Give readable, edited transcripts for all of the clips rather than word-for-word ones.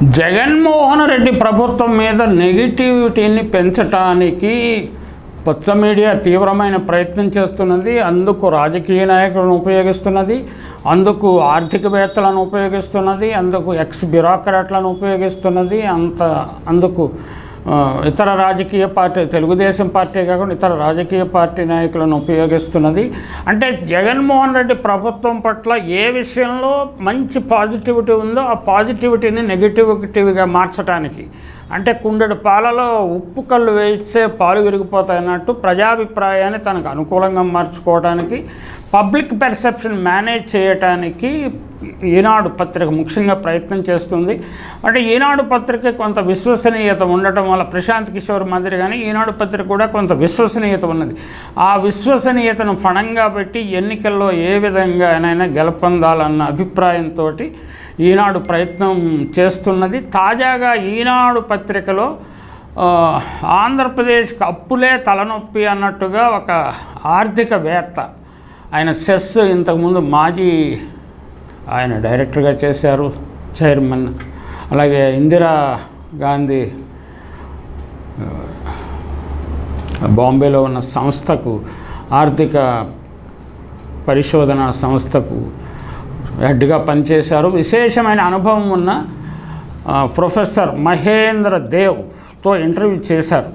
జగన్మోహన్ రెడ్డి ప్రభుత్వం మీద నెగిటివిటీని పెంచడానికి పచ్చ మీడియా తీవ్రమైన ప్రయత్నం చేస్తున్నది. అందుకు రాజకీయ నాయకులను ఉపయోగిస్తున్నది, అందుకు ఆర్థికవేత్తలను ఉపయోగిస్తున్నది, అందుకు ఎక్స్ బ్యూరోక్రాట్లను ఉపయోగిస్తున్నది, అందుకు ఇతర రాజకీయ పార్టీ, తెలుగుదేశం పార్టీ కాకుండా ఇతర రాజకీయ పార్టీ నాయకులను ఉపయోగిస్తున్నది. అంటే జగన్మోహన్ రెడ్డి ప్రభుత్వం పట్ల ఏ విషయంలో మంచి పాజిటివిటీ ఉందో ఆ పాజిటివిటీని నెగిటివిటీగా మార్చడానికి, అంటే కుండెడు పాలలో ఉప్పు కళ్ళు వేస్తే పాలు విరిగిపోతాయన్నట్టు ప్రజాభిప్రాయాన్ని తనకు అనుకూలంగా మార్చుకోవడానికి, పబ్లిక్ పెర్సెప్షన్ మేనేజ్ చేయడానికి ఈనాడు పత్రిక ముఖ్యంగా ప్రయత్నం చేస్తుంది. అంటే ఈనాడు పత్రిక కొంత విశ్వసనీయత ఉండటం వల్ల ప్రశాంత్ కిషోర్ మాదిరిగానే ఈనాడు పత్రిక కూడా కొంత విశ్వసనీయత ఉన్నది. ఆ విశ్వసనీయతను ఫణంగా పెట్టి ఎన్నికల్లో ఏ విధంగానైనా గెలుపొందాలన్న అభిప్రాయంతో ఈనాడు ప్రయత్నం చేస్తున్నది. తాజాగా ఈనాడు పత్రికలో ఆంధ్రప్రదేశ్కి అప్పులే తలనొప్పి అన్నట్టుగా ఒక ఆర్థికవేత్త, ఆయన సెస్ ఇంతకుముందు మాజీ ఆయన డైరెక్టర్గా చేశారు, చైర్మన్, అలాగే ఇందిరా గాంధీ బాంబేలో ఉన్న సంస్థకు, ఆర్థిక పరిశోధన సంస్థకు హెడ్గా పనిచేశారు. విశేషమైన అనుభవం ఉన్న ప్రొఫెసర్ మహేంద్ర దేవ్తో ఇంటర్వ్యూ చేశారు.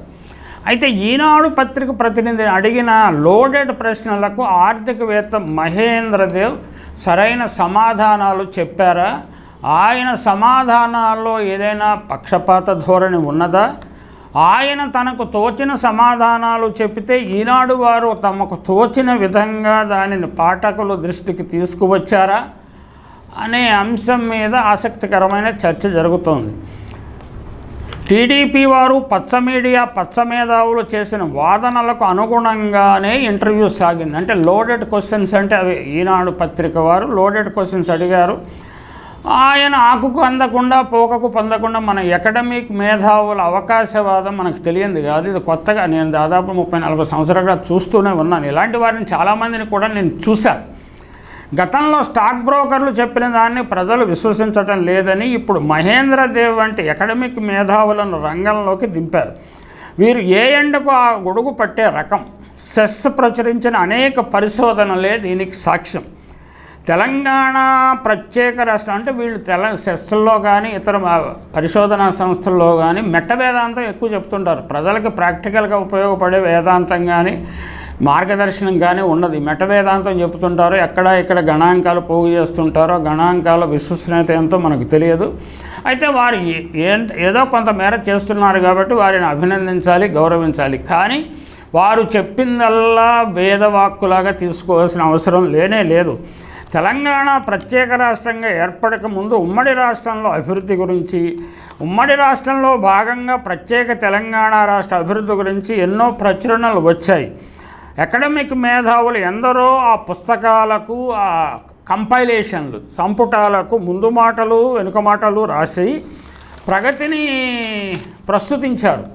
అయితే ఈనాడు పత్రిక ప్రతినిధి అడిగిన లోడెడ్ ప్రశ్నలకు ఆర్థికవేత్త మహేంద్ర దేవ్ సరైన సమాధానాలు చెప్పారా? ఆయన సమాధానాల్లో ఏదైనా పక్షపాత ధోరణి ఉన్నదా? ఆయన తనకు తోచిన సమాధానాలు చెబితే ఈనాడు వారు తమకు తోచిన విధంగా దానిని పాఠకుల దృష్టికి తీసుకువచ్చారా అనే అంశం మీద ఆసక్తికరమైన చర్చ జరుగుతోంది. టీడీపీ వారు పచ్చ మీడియా, పచ్చ మేధావులు చేసిన వాదనలకు అనుగుణంగానే ఇంటర్వ్యూ సాగింది. అంటే లోడెడ్ క్వశ్చన్స్, అంటే అవి ఈనాడు పత్రిక వారు లోడెడ్ క్వశ్చన్స్ అడిగారు. ఆయన ఆకుకు అందకుండా పోకకు పొందకుండా మన అకాడమిక్ మేధావుల అవకాశవాదం మనకు తెలియంది కాదు. ఇది కొత్తగా, నేను దాదాపు 30-40 సంవత్సరాలుగా చూస్తూనే ఉన్నాను. ఇలాంటి వారిని చాలామందిని కూడా నేను చూశాను. గతంలో స్టాక్ బ్రోకర్లు చెప్పిన దాన్ని ప్రజలు విశ్వసించడం లేదని ఇప్పుడు మహేంద్ర దేవ్ వంటి అకాడమిక్ మేధావులను రంగంలోకి దింపారు. వీరు ఏ ఎండకు ఆ గొడుగు పట్టే రకం. సెస్ ప్రచురించిన అనేక పరిశోధనలే దీనికి సాక్ష్యం. తెలంగాణ ప్రత్యేక రాష్ట్రం, అంటే వీళ్ళు సెస్లో కానీ ఇతర పరిశోధనా సంస్థల్లో కానీ మెట్ట వేదాంతం ఎక్కువ చెప్తుంటారు. ప్రజలకు ప్రాక్టికల్గా ఉపయోగపడే వేదాంతం కానీ మార్గదర్శనం కానీ ఉన్నది. మెట వేదాంతం చెప్తుంటారు, ఇక్కడ గణాంకాలు పోగు చేస్తుంటారో గణాంకాల విశ్వసనీయత ఎంతో మనకు తెలియదు. అయితే వారు ఏదో కొంత మేర చేస్తున్నారు కాబట్టి వారిని అభినందించాలి, గౌరవించాలి. కానీ వారు చెప్పిందల్లా వేదవాక్కులాగా తీసుకోవాల్సిన అవసరం లేనే లేదు. తెలంగాణ ప్రత్యేక రాష్ట్రంగా ఏర్పడక ముందు ఉమ్మడి రాష్ట్రంలో అభివృద్ధి గురించి, ఉమ్మడి రాష్ట్రంలో భాగంగా ప్రత్యేక తెలంగాణ రాష్ట్ర అభివృద్ధి గురించి ఎన్నో ప్రచురణలు వచ్చాయి. అకాడమిక్ మేధావులు ఎందరో ఆ పుస్తకాలకు, ఆ కంపైలేషన్లు, సంపుటాలకు ముందు మాటలు వెనుక మాటలు రాసి ప్రగతిని ప్రస్తుతించారు.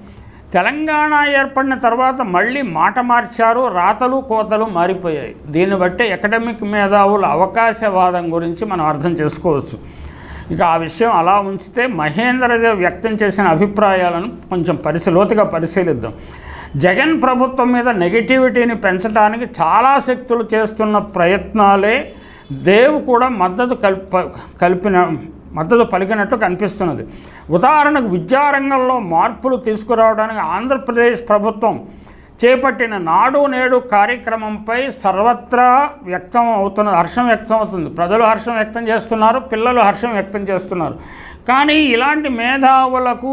తెలంగాణ ఏర్పడిన తర్వాత మళ్ళీ మాట మార్చారు, రాతలు కోతలు మారిపోయాయి. దీన్ని బట్టి అకాడమిక్ మేధావుల అవకాశవాదం గురించి మనం అర్థం చేసుకోవచ్చు. ఇక ఆ విషయం అలా ఉంచితే మహేంద్రదేవ్ వ్యక్తం చేసిన అభిప్రాయాలను కొంచెం లోతుగా పరిశీలిద్దాం. జగన్ ప్రభుత్వం మీద నెగిటివిటీని పెంచడానికి చాలా శక్తులు చేస్తున్న ప్రయత్నాలే దేవ్ కూడా మద్దతు పలికినట్లు కనిపిస్తున్నది. ఉదాహరణకు విద్యారంగంలో మార్పులు తీసుకురావడానికి ఆంధ్రప్రదేశ్ ప్రభుత్వం చేపట్టిన నాడు నేడు కార్యక్రమంపై సర్వత్రా హర్షం వ్యక్తం అవుతుంది. ప్రజలు హర్షం వ్యక్తం చేస్తున్నారు, పిల్లలు హర్షం వ్యక్తం చేస్తున్నారు. కానీ ఇలాంటి మేధావులకు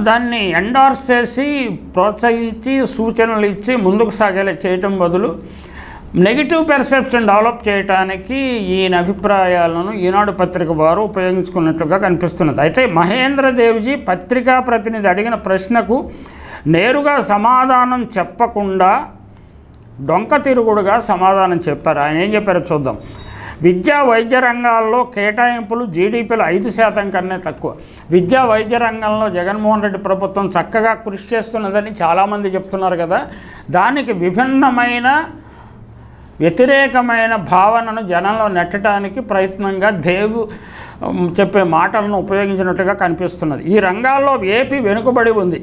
దాన్ని ఎండార్స్ చేసి ప్రోత్సహించి సూచనలు ఇచ్చి ముందుకు సాగేలా చేయటం బదులు నెగిటివ్ పెర్సెప్షన్ డెవలప్ చేయడానికి ఈయన అభిప్రాయాలను ఈనాడు పత్రిక వారు ఉపయోగించుకున్నట్లుగా కనిపిస్తున్నది. అయితే మహేంద్ర దేవ్జీ పత్రికా ప్రతినిధి అడిగిన ప్రశ్నకు నేరుగా సమాధానం చెప్పకుండా డొంక తిరుగుడుగా సమాధానం చెప్పారు. ఆయన ఏం చెప్పారో చూద్దాం. విద్యా వైద్య రంగాల్లో కేటాయింపులు జీడీపీలో 5% కన్నా తక్కువ. విద్యా వైద్య రంగంలో జగన్మోహన్ రెడ్డి ప్రభుత్వం చక్కగా కృషి చేస్తున్నదని చాలామంది చెప్తున్నారు కదా. దానికి విభిన్నమైన వ్యతిరేకమైన భావనను జనంలో నెట్టడానికి ప్రయత్నంగా దేవ్ చెప్పే మాటలను ఉపయోగించినట్టుగా కనిపిస్తున్నది. ఈ రంగాల్లో ఏపీ వెనుకబడి ఉంది.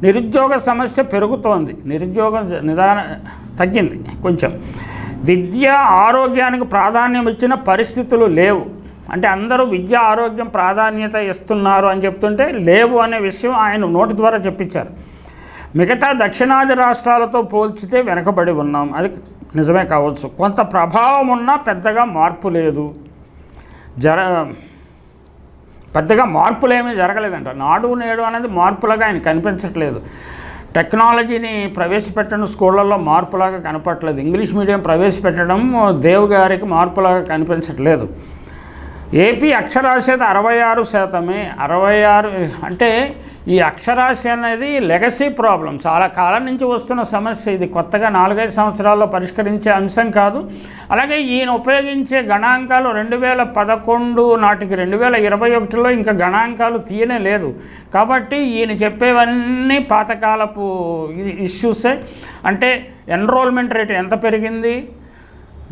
నిరుద్యోగ సమస్య పెరుగుతోంది, నిరుద్యోగం తగ్గింది కొంచెం. విద్య ఆరోగ్యానికి ప్రాధాన్యం ఇచ్చిన పరిస్థితులు లేవు. అంటే అందరూ విద్య ఆరోగ్యం ప్రాధాన్యత ఇస్తున్నారు అని చెప్తుంటే లేవు అనే విషయం ఆయన నోటి ద్వారా చెప్పించారు. మిగతా దక్షిణాది రాష్ట్రాలతో పోల్చితే వెనకబడి ఉన్నాం, అది నిజమే కావచ్చు. కొంత ప్రభావం ఉన్నా పెద్దగా మార్పు లేదు. పెద్దగా మార్పులేమీ జరగలేదంట. నాడు నేడు అనేది మార్పులాగా ఆయన కనిపించట్లేదు. టెక్నాలజీని ప్రవేశపెట్టడం స్కూళ్ళల్లో మార్పులాగా కనపట్లేదు. ఇంగ్లీష్ మీడియం ప్రవేశపెట్టడం దేవ్ గారికి మార్పులాగా కనిపించట్లేదు. ఏపీ అక్షరాస్యత 66%. 66 అంటే ఈ అక్షరాస్యత అనేది లెగసీ ప్రాబ్లం, చాలా కాలం నుంచి వస్తున్న సమస్య. ఇది కొత్తగా 4-5 సంవత్సరాల్లో పరిష్కరించే అంశం కాదు. అలాగే ఈయన ఉపయోగించే గణాంకాలు 2011 నాటికి 2021లో ఇంకా గణాంకాలు తీయనే లేదు. కాబట్టి ఈయన చెప్పేవన్నీ పాతకాలపు ఇష్యూసే. అంటే ఎన్రోల్మెంట్ రేట్ ఎంత పెరిగింది,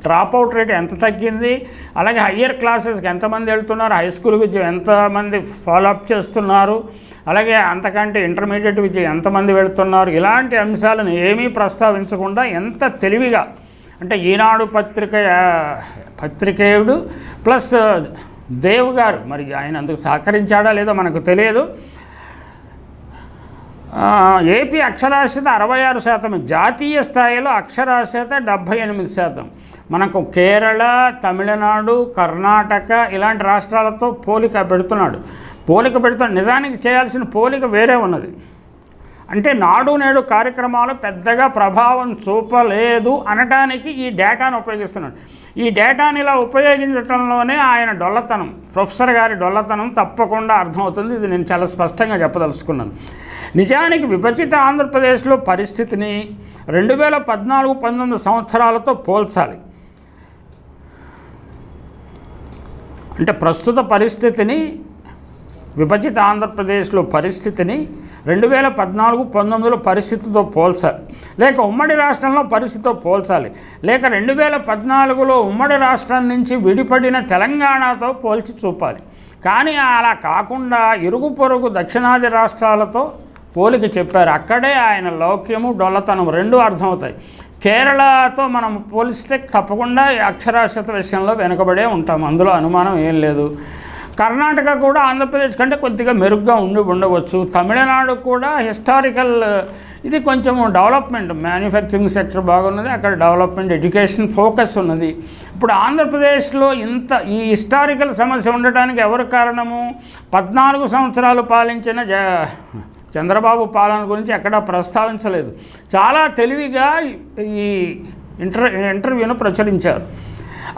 డ్రాప్అవుట్ రేట్ ఎంత తగ్గింది, అలాగే హయ్యర్ క్లాసెస్కి ఎంతమంది వెళ్తున్నారు, హై స్కూల్ విద్య ఎంతమంది ఫాలోఅప్ చేస్తున్నారు, అలాగే అంతకంటే ఇంటర్మీడియట్ విద్య ఎంతమంది వెళుతున్నారు, ఇలాంటి అంశాలను ఏమీ ప్రస్తావించకుండా ఎంత తెలివిగా, అంటే ఈనాడు పత్రికేయుడు ప్లస్ దేవ్ గారు, మరి ఆయన అందుకు సహకరించాడా లేదో మనకు తెలియదు. ఏపీ అక్షరాస్యత 66%, జాతీయ స్థాయిలో అక్షరాస్యత 78%. మనకు కేరళ, తమిళనాడు, కర్ణాటక ఇలాంటి రాష్ట్రాలతో పోలిక పెడుతున్నాడు. నిజానికి చేయాల్సిన పోలిక వేరే ఉన్నది. అంటే నాడు నేడు కార్యక్రమాలు పెద్దగా ప్రభావం చూపలేదు అనటానికి ఈ డేటాను ఉపయోగిస్తున్నాడు. ఈ డేటాని ఇలా ఉపయోగించడంలోనే ఆయన డొల్లతనం, ప్రొఫెసర్ గారి డొల్లతనం తప్పకుండా అర్థమవుతుంది. ఇది నేను చాలా స్పష్టంగా చెప్పదలుచుకున్నాను. నిజానికి విభజిత ఆంధ్రప్రదేశ్లో పరిస్థితిని 2014-19 సంవత్సరాలతో పోల్చాలి. అంటే ప్రస్తుత పరిస్థితిని, విభజిత ఆంధ్రప్రదేశ్లో పరిస్థితిని 2014-19 పరిస్థితితో పోల్చాలి, లేక ఉమ్మడి రాష్ట్రంలో పరిస్థితితో పోల్చాలి, లేక 2014లో ఉమ్మడి రాష్ట్రం నుంచి విడిపడిన తెలంగాణతో పోల్చి చూపాలి. కానీ అలా కాకుండా ఇరుగు పొరుగు దక్షిణాది రాష్ట్రాలతో పోలిక చెప్పారు. అక్కడే ఆయన లౌక్యము డొల్లతనం రెండూ అర్థమవుతాయి. కేరళతో మనం పోలిస్తే తప్పకుండా అక్షరాస్యత విషయంలో వెనుకబడే ఉంటాం, అందులో అనుమానం ఏం లేదు. కర్ణాటక కూడా ఆంధ్రప్రదేశ్ కంటే కొద్దిగా మెరుగ్గా ఉండవచ్చు. తమిళనాడు కూడా హిస్టారికల్ ఇది కొంచెం డెవలప్మెంట్, మ్యానుఫ్యాక్చరింగ్ సెక్టర్ బాగున్నది, అక్కడ డెవలప్మెంట్ ఎడ్యుకేషన్ ఫోకస్ ఉన్నది. ఇప్పుడు ఆంధ్రప్రదేశ్లో ఈ హిస్టారికల్ సమస్య ఉండటానికి ఎవరు కారణము? 14 సంవత్సరాలు పాలించిన చంద్రబాబు పాలన గురించి ఎక్కడా ప్రస్తావించలేదు. చాలా తెలివిగా ఈ ఇంటర్వ్యూను ప్రచురించారు.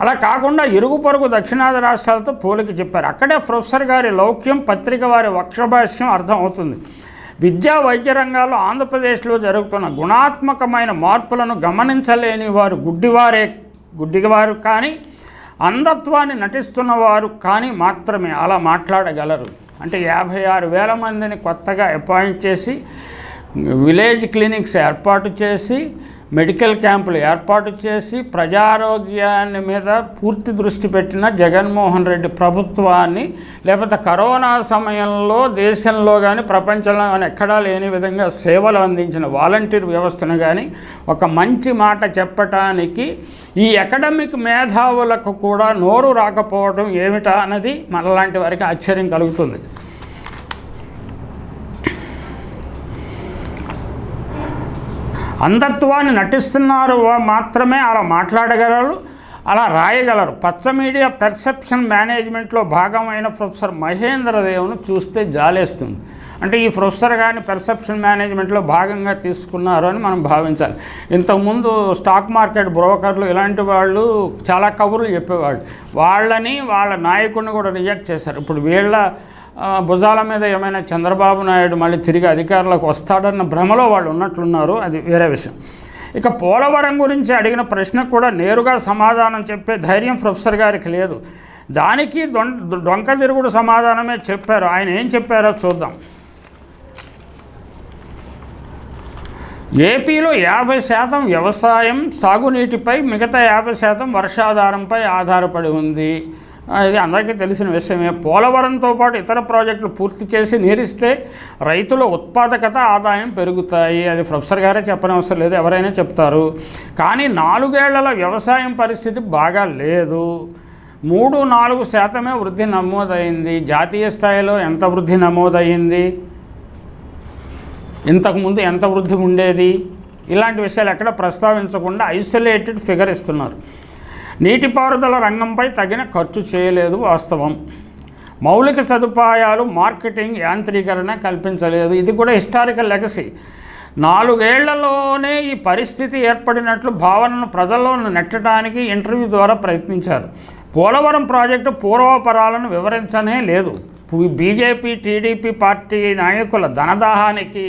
అలా కాకుండా ఇరుగు పొరుగు దక్షిణాది రాష్ట్రాలతో పోలిక చెప్పారు. అక్కడే ప్రొఫెసర్ గారి లౌక్యం, పత్రిక వారి వక్రభాష్యం అర్థం అవుతుంది. విద్యా వైద్య రంగాల్లో ఆంధ్రప్రదేశ్లో జరుగుతున్న గుణాత్మకమైన మార్పులను గమనించలేని వారు గుడ్డివారు కానీ, అంధత్వాన్ని నటిస్తున్నవారు కానీ మాత్రమే అలా మాట్లాడగలరు. అంటే 56,000 మందిని కొత్తగా అపాయింట్ చేసి, విలేజ్ క్లినిక్స్ ఏర్పాటు చేసి, మెడికల్ క్యాంపులు ఏర్పాటు చేసి, ప్రజారోగ్యాన్ని మీద పూర్తి దృష్టి పెట్టిన జగన్మోహన్ రెడ్డి ప్రభుత్వాన్ని, లేకపోతే కరోనా సమయంలో దేశంలో కానీ ప్రపంచంలో కానీ ఎక్కడా లేని విధంగా సేవలు అందించిన వాలంటీర్ వ్యవస్థను కానీ ఒక మంచి మాట చెప్పటానికి ఈ అకాడమిక్ మేధావులకు కూడా నోరు రాకపోవడం ఏమిటా అన్నది మనలాంటి వారికి ఆశ్చర్యం కలుగుతుంది. అంధత్వాన్ని నటిస్తున్నారు మాత్రమే అలా మాట్లాడగలరు, అలా రాయగలరు. పచ్చ మీడియా పెర్సెప్షన్ మేనేజ్మెంట్లో భాగమైన ప్రొఫెసర్ మహేంద్రదేవ్ను చూస్తే జాలేస్తుంది. అంటే ఈ ప్రొఫెసర్ గారిని పెర్సెప్షన్ మేనేజ్మెంట్లో భాగంగా తీసుకున్నారు అని మనం భావించాలి. ఇంతకుముందు స్టాక్ మార్కెట్ బ్రోకర్లు ఇలాంటి వాళ్ళు చాలా కబుర్లు చెప్పేవాళ్ళు. వాళ్ళ నాయకుడిని కూడా రిజెక్ట్ చేశారు. ఇప్పుడు వీళ్ళ భుజాల మీద ఏమైనా చంద్రబాబు నాయుడు మళ్ళీ తిరిగి అధికారంలోకి వస్తాడన్న భ్రమలో వాళ్ళు ఉన్నట్లున్నారు, అది వేరే విషయం. ఇక పోలవరం గురించి అడిగిన ప్రశ్నకు కూడా నేరుగా సమాధానం చెప్పే ధైర్యం ప్రొఫెసర్ గారికి లేదు. దానికి డొంక తిరుగుడు సమాధానమే చెప్పారు. ఆయన ఏం చెప్పారో చూద్దాం. ఏపీలో 50% వ్యవసాయం సాగునీటిపై, మిగతా 50% వర్షాధారంపై ఆధారపడి ఉంది. ఇది అందరికీ తెలిసిన విషయమే. పోలవరంతో పాటు ఇతర ప్రాజెక్టులు పూర్తి చేసి నీరిస్తే రైతుల ఉత్పాదకత, ఆదాయం పెరుగుతాయి. అది ప్రొఫెసర్ గారే చెప్పనవసరం లేదు, ఎవరైనా చెప్తారు. కానీ 4 ఏళ్లలో వ్యవసాయం పరిస్థితి బాగా లేదు. 3-4% వృద్ధి నమోదైంది. జాతీయ స్థాయిలో ఎంత వృద్ధి నమోదయ్యింది, ఇంతకుముందు ఎంత వృద్ధి ఉండేది, ఇలాంటి విషయాలు ఎక్కడ ప్రస్తావించకుండా ఐసోలేటెడ్ ఫిగర్ ఇస్తున్నారు. నీటిపారుదల రంగంపై తగిన ఖర్చు చేయలేదు, వాస్తవం. మౌలిక సదుపాయాలు, మార్కెటింగ్, యాంత్రీకరణ కల్పించలేదు. ఇది కూడా హిస్టారికల్ లెగసీ. 4 ఏళ్లలోనే ఈ పరిస్థితి ఏర్పడినట్లు భావనను ప్రజల్లో నెట్టడానికి ఇంటర్వ్యూ ద్వారా ప్రయత్నించారు. పోలవరం ప్రాజెక్టు పూర్వాపరాలను వివరించనే లేదు. బీజేపీ, టీడీపీ పార్టీ నాయకుల ధనదాహానికి,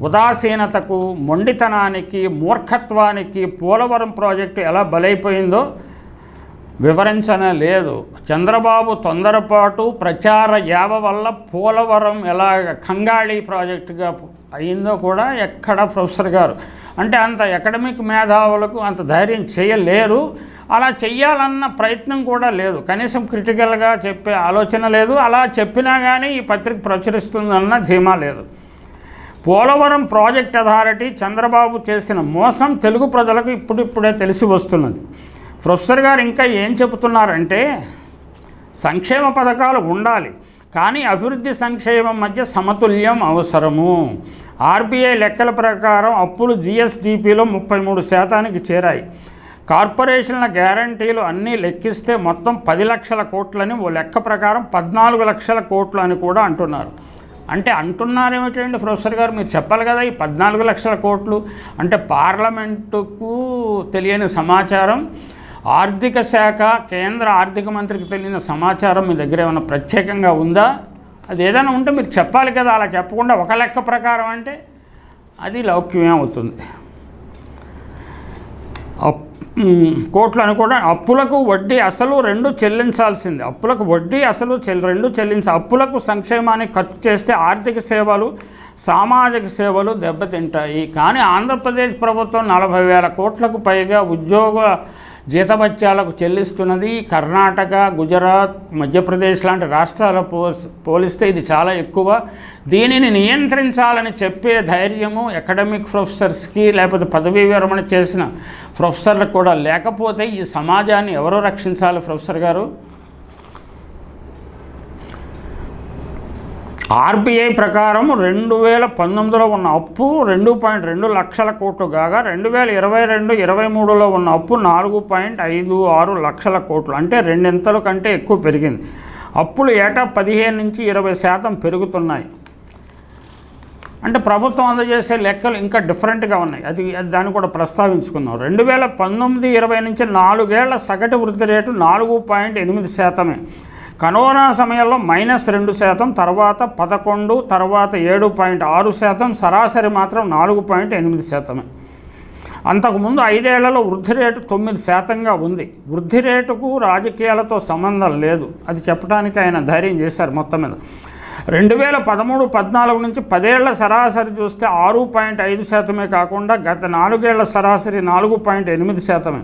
ఉదాసీనతకు, మొండితనానికి, మూర్ఖత్వానికి పోలవరం ప్రాజెక్టు ఎలా బలైపోయిందో వివరించనే లేదు. చంద్రబాబు తొందరపాటు ప్రచార యావ వల్ల పోలవరం ఎలా కంగాళీ ప్రాజెక్టుగా అయిందో కూడా ఎక్కడ ప్రొఫెసర్ గారు అంటే అంత అకాడమిక్ మేధావులకు అంత ధైర్యం చేయలేరు. అలా చెయ్యాలన్న ప్రయత్నం కూడా లేదు. కనీసం క్రిటికల్గా చెప్పే ఆలోచన లేదు. అలా చెప్పినా కానీ ఈ పత్రిక ప్రచురిస్తుందన్న ధీమా లేదు. పోలవరం ప్రాజెక్ట్ అథారిటీ చంద్రబాబు చేసిన మోసం తెలుగు ప్రజలకు ఇప్పుడిప్పుడే తెలిసి వస్తున్నది. ప్రొఫెసర్ గారు ఇంకా ఏం చెబుతున్నారంటే, సంక్షేమ పథకాలు ఉండాలి, కానీ అభివృద్ధి సంక్షేమం మధ్య సమతుల్యం అవసరము. ఆర్బీఐ లెక్కల ప్రకారం అప్పులు జీఎస్డీపీలో 33% చేరాయి. కార్పొరేషన్ల గ్యారంటీలు అన్నీ లెక్కిస్తే మొత్తం 10 లక్షల కోట్లని, ఓ లెక్క ప్రకారం 14 లక్షల కోట్లు అని కూడా అంటున్నారు. అంటే అంటున్నారేమిటండి ప్రొఫెసర్ గారు, మీరు చెప్పాలి కదా. ఈ 14 లక్షల కోట్లు అంటే పార్లమెంటుకు తెలియని సమాచారం, ఆర్థిక శాఖ, కేంద్ర ఆర్థిక మంత్రికి తెలియని సమాచారం మీ దగ్గర ఏమైనా ప్రత్యేకంగా ఉందా? అది ఏదైనా ఉంటే మీరు చెప్పాలి కదా. అలా చెప్పకుండా ఒక లెక్క ప్రకారం అంటే అది లౌక్యమే అవుతుంది. కోట్లు అని కూడా. అప్పులకు వడ్డీ అసలు 2 చెల్లించాల్సింది. అప్పులకు వడ్డీ అసలు 2 చెల్లించాలి. అప్పులకు సంక్షేమానికి ఖర్చు చేస్తే ఆర్థిక సేవలు, సామాజిక సేవలు దెబ్బతింటాయి. కానీ ఆంధ్రప్రదేశ్ ప్రభుత్వం 40,000 కోట్లకు పైగా ఉద్యోగ జీతభత్యాలకు చెల్లిస్తున్నది. కర్ణాటక, గుజరాత్, మధ్యప్రదేశ్ లాంటి రాష్ట్రాల పోలిస్తే ఇది చాలా ఎక్కువ. దీనిని నియంత్రించాలని చెప్పే ధైర్యము అకాడమిక్ ప్రొఫెసర్స్కి, లేకపోతే పదవీ విరమణ చేసిన ప్రొఫెసర్లకు కూడా లేకపోతే ఈ సమాజాన్ని ఎవరో రక్షించాలి ప్రొఫెసర్ గారు? ఆర్బీఐ ప్రకారం 2019లో ఉన్న అప్పు 2.2 లక్షల కోట్లు కాగా 2022-23లో ఉన్న అప్పు 4.56 లక్షల కోట్లు, అంటే 2 ఇంతల కంటే ఎక్కువ పెరిగింది. అప్పులు ఏటా 15-20% పెరుగుతున్నాయి. అంటే ప్రభుత్వం అందజేసే లెక్కలు ఇంకా డిఫరెంట్గా ఉన్నాయి. అది దాన్ని కూడా ప్రస్తావించుకున్నాం. 2019-20 నుంచి 4 ఏళ్ల సగటు వృద్ధి రేటు 4.8%. కరోనా సమయంలో -2%, తర్వాత 11%, తర్వాత 7.6%, సరాసరి మాత్రం 4.8%. అంతకుముందు 5 ఏళ్లలో వృద్ధి రేటు 9%గా ఉంది. వృద్ధి రేటుకు రాజకీయాలతో సంబంధం లేదు, అది చెప్పడానికి ఆయన ధైర్యం చేశారు. మొత్తం మీద 2013-14 నుంచి 10 ఏళ్ల సరాసరి చూస్తే 6.5% కాకుండా గత 4 ఏళ్ల సరాసరి 4.8%.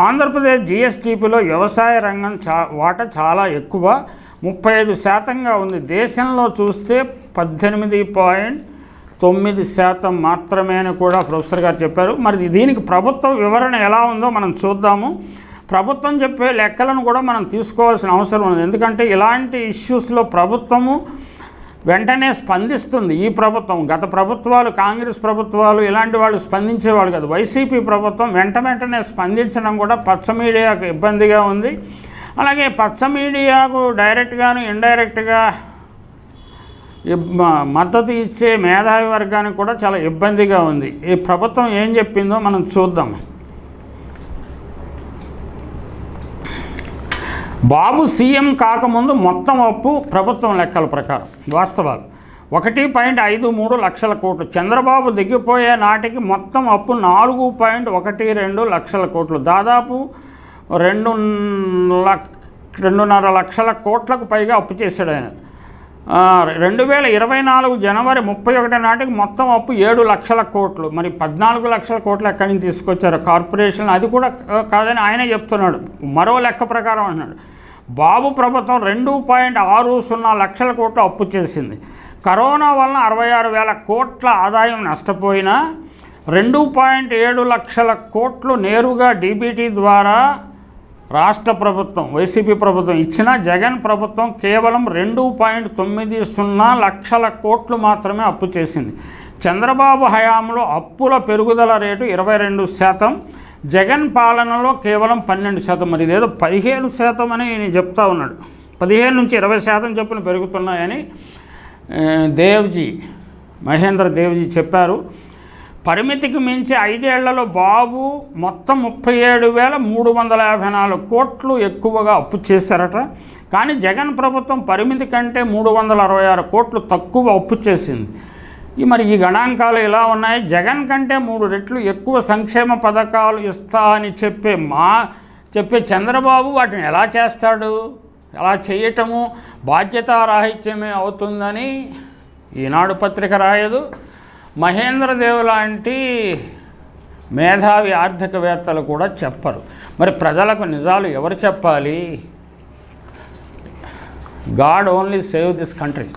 ఆంధ్రప్రదేశ్ జీఎస్టీపీలో వ్యవసాయ రంగం వాటా చాలా ఎక్కువ, 35%గా ఉంది. దేశంలో చూస్తే 18.9% మాత్రమే అని కూడా ప్రొఫెసర్ గారు చెప్పారు. మరి దీనికి ప్రభుత్వ వివరణ ఎలా ఉందో మనం చూద్దాము. ప్రభుత్వం చెప్పే లెక్కలను కూడా మనం తీసుకోవాల్సిన అవసరం ఉంది. ఎందుకంటే ఇలాంటి ఇష్యూస్లో ప్రభుత్వము వెంటనే స్పందిస్తుంది. ఈ ప్రభుత్వం, గత ప్రభుత్వాలు, కాంగ్రెస్ ప్రభుత్వాలు ఇలాంటి వాళ్ళు స్పందించేవాళ్ళు కాదు. వైసీపీ ప్రభుత్వం వెంటనే స్పందించడం కూడా పచ్చ మీడియాకు ఇబ్బందిగా ఉంది. అలాగే పచ్చ మీడియాకు డైరెక్ట్గాను ఇండైరెక్ట్గా మద్దతు ఇచ్చే మేధావి వర్గానికి కూడా చాలా ఇబ్బందిగా ఉంది. ఈ ప్రభుత్వం ఏం చెప్పిందో మనం చూద్దాం. బాబు సీఎం కాకముందు మొత్తం అప్పు ప్రభుత్వం లెక్కల ప్రకారం వాస్తవాలు 1.53 లక్షల కోట్లు. చంద్రబాబు దిగిపోయే నాటికి మొత్తం అప్పు 4.12 లక్షల కోట్లు, దాదాపు 2.5 లక్షల కోట్లకు పైగా అప్పు చేశాడు ఆయన. 2024 జనవరి 31 నాటికి మొత్తం అప్పు 7 లక్షల కోట్లు. మరి 14 లక్షల కోట్లు ఎక్కడి నుంచి తీసుకొచ్చారు కార్పొరేషన్? అది కూడా కాదని ఆయనే చెప్తున్నాడు. మరో లెక్క ప్రకారం అన్నాడు బాబు ప్రభుత్వం 2.60 లక్షల కోట్లు అప్పు చేసింది. కరోనా వలన 66,000 కోట్ల ఆదాయం నష్టపోయినా 2.7 లక్షల కోట్లు నేరుగా డీబీటీ ద్వారా రాష్ట్ర ప్రభుత్వం వైసీపీ ప్రభుత్వం ఇచ్చిన జగన్ ప్రభుత్వం కేవలం 2.90 లక్షల కోట్లు మాత్రమే అప్పు చేసింది. చంద్రబాబు హయాంలో అప్పుల పెరుగుదల రేటు 22%, జగన్ పాలనలో కేవలం 12%. మరి ఇదేదో 15% అని నేను చెప్తా ఉన్నాడు. 15 నుంచి 20% చొప్పున పెరుగుతున్నాయని మహేంద్ర దేవ్జీ చెప్పారు. పరిమితికి మించి 5 ఏళ్లలో బాబు మొత్తం 37,354 కోట్లు ఎక్కువగా అప్పు చేశారట. కానీ జగన్ ప్రభుత్వం పరిమితి కంటే 366 కోట్లు తక్కువ అప్పు చేసింది. మరి ఈ గణాంకాలు ఇలా ఉన్నాయి. జగన్ కంటే 3 రెట్లు ఎక్కువ సంక్షేమ పథకాలు ఇస్తా అని చెప్పే చంద్రబాబు వాటిని ఎలా చేస్తాడు? ఎలా చేయటము బాధ్యతారాహిత్యమే అవుతుందని ఈనాడు పత్రిక రాయదు. మహేంద్ర దేవ్ లాంటి మేధావి ఆర్థికవేత్తలు కూడా చెప్పరు. మరి ప్రజలకు నిజాలు ఎవరు చెప్పాలి? God only save this country.